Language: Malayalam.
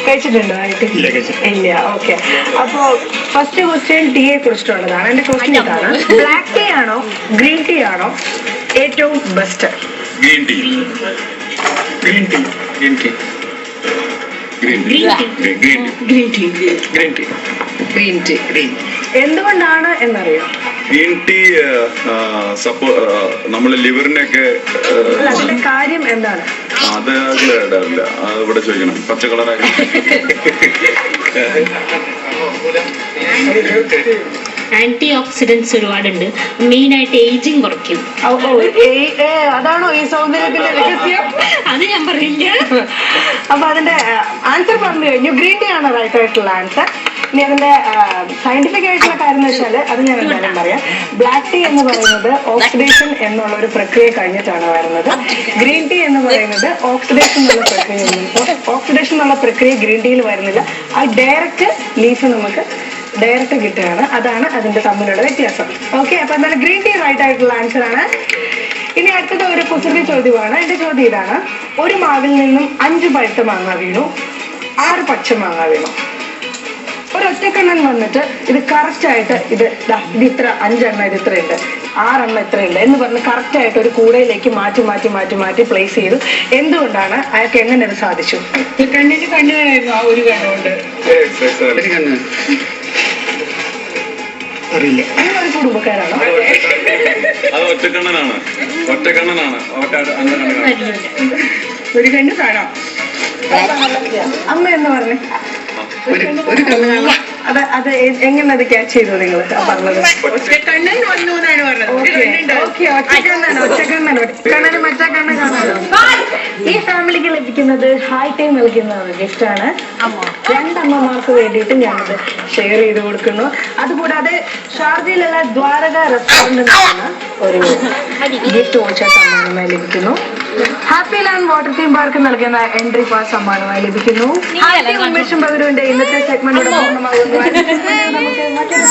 കഴിച്ചിട്ടുണ്ടോ ആയിട്ട്? ഇല്ല. ഓക്കെ. അപ്പോ ഫസ്റ്റ് ക്വസ്റ്റ്യൻ ടീയെ കുറിച്ചിട്ടുള്ളതാണ്. എന്റെ ക്വസ്റ്റ്യൻ ഇതാണ്: ബ്ലാക്ക് ടീ ആണോ ഗ്രീൻ ടീ ആണോ ഏറ്റവും best? Green tea. Green tea. Green tea. Green tea. Green tea. Green tea. Green tea. Green. എന്തുകൊണ്ടാണ് എന്നറിയോ? ഗ്രീൻ ടീ നമ്മളെ ലിവറിനൊക്കെ അതിന്റെ കാര്യം എന്താണ്? അത് ഇടാറില്ല. അത് ഇവിടെ ചോദിക്കണം. പച്ച കളറായി ആന്റി ഓക്സിഡൻസ് ഒരുപാടുണ്ട്. മെയിൻ ആയിട്ട് ഏജിങ് കുറയ്ക്കും. അതാണോ ഈ സൗന്ദര്യത്തിന്റെ രഹസ്യം? അത് ഞാൻ പറയില്ല. അപ്പൊ അതിന്റെ ആൻസർ പറഞ്ഞു കഴിഞ്ഞു. ഗ്രീൻ ടീ ആണ് റൈറ്റ് ആയിട്ടുള്ള ആൻസർ. ഇനി അതിന്റെ സയന്റിഫിക് ആയിട്ടുള്ള കാര്യം എന്ന് വെച്ചാൽ അത് ഞാൻ എന്തായാലും പറയാം. ബ്ലാക്ക് ടീ എന്ന് പറയുന്നത് ഓക്സിഡേഷൻ എന്നുള്ള ഒരു പ്രക്രിയ കഴിഞ്ഞിട്ടാണ് വരുന്നത്. ഗ്രീൻ ടീ എന്ന് പറയുന്നത് ഓക്സിഡേഷൻ എന്നുള്ള പ്രക്രിയ. ഓക്സിഡേഷൻ എന്നുള്ള പ്രക്രിയ ഗ്രീൻ ടീയിൽ വരുന്നില്ല. ആ ഡയറക്റ്റ് ലീഫ് നമുക്ക് ഡയറക്റ്റ് കിട്ടുകയാണ്. അതാണ് അതിന്റെ തമ്മിലുള്ള വ്യത്യാസം. ഓക്കെ. അപ്പൊ എന്തായാലും ഗ്രീൻ ടീ റൈറ്റ് ആയിട്ടുള്ള ആൻസർ ആണ്. ഇനി അടുത്തത് ഒരു കുസൃതി ചോദ്യമാണ്. എന്റെ ചോദ്യം ഇതാണ്: ഒരു മാവിൽ നിന്നും 5 പഴുത്ത മാങ്ങ വീണു, 6 പച്ച മാങ്ങ വീണു. ഒരൊറ്റക്കണ്ണൻ വന്നിട്ട് ഇത് കറക്റ്റ് ആയിട്ട് ഇത് ഇത്ര 5 എണ്ണം ഇത് ഇത്രയുണ്ട്, 6 എണ്ണം ഇത്രയുണ്ട് എന്ന് പറഞ്ഞ് കറക്റ്റ് ആയിട്ട് ഒരു കൂടയിലേക്ക് മാറ്റി പ്ലേസ് ചെയ്തു. എന്തുകൊണ്ടാണ്? അയാൾക്ക് എങ്ങനെ അത് സാധിച്ചു? കണ്ണിന് കണ്ണായിരുന്നു ആ ഒരു കണ്ണുകൊണ്ട്. അറിയില്ല. നിങ്ങളൊരു കുടുംബക്കാരാണോ? അത് ഒറ്റക്കണ്ണനാണ്. ഒരു കണ്ണ് കാണാം. അമ്മ എന്ന് പറഞ്ഞേ ഒരു കണ്ണ് കാണാം. അത് എങ്ങനെ അത് ക്യാച്ച് ചെയ്തു നിങ്ങൾ പറഞ്ഞത്? കണ്ണൻ വന്നു എന്നാണ് പറഞ്ഞത്. ഒറ്റക്കണ്ണന് മറ്റേ കണ്ണ് കാണാനോ? ഈ ഫാമിലിക്ക് ലഭിക്കുന്നത് ഹൈ ടൈം നൽകുന്ന ഒരു ഗിഫ്റ്റാണ്. 2 അമ്മമാർക്ക് വേണ്ടിയിട്ട് ഞാനത് ഷെയർ ചെയ്ത് കൊടുക്കുന്നു. അതുകൂടാതെ ഷാർജയിലുള്ള ദ്വാരക റെസ്റ്റോറന്റിൽ നിന്ന് ഒരു ഗിഫ്റ്റ് വോച്ചർ സമ്മാനമായി ലഭിക്കുന്നു. Happy land water theme park നൽകുന്ന എൻട്രി പാസ് സമ്മാനമായി ലഭിക്കുന്നു. ഉന്മേഷം പകരുവിന്റെ ഇന്നത്തെ സെഗ്മെന്റ് പൂർണ്ണമാകുന്നു. നമുക്ക് മറ്റൊരു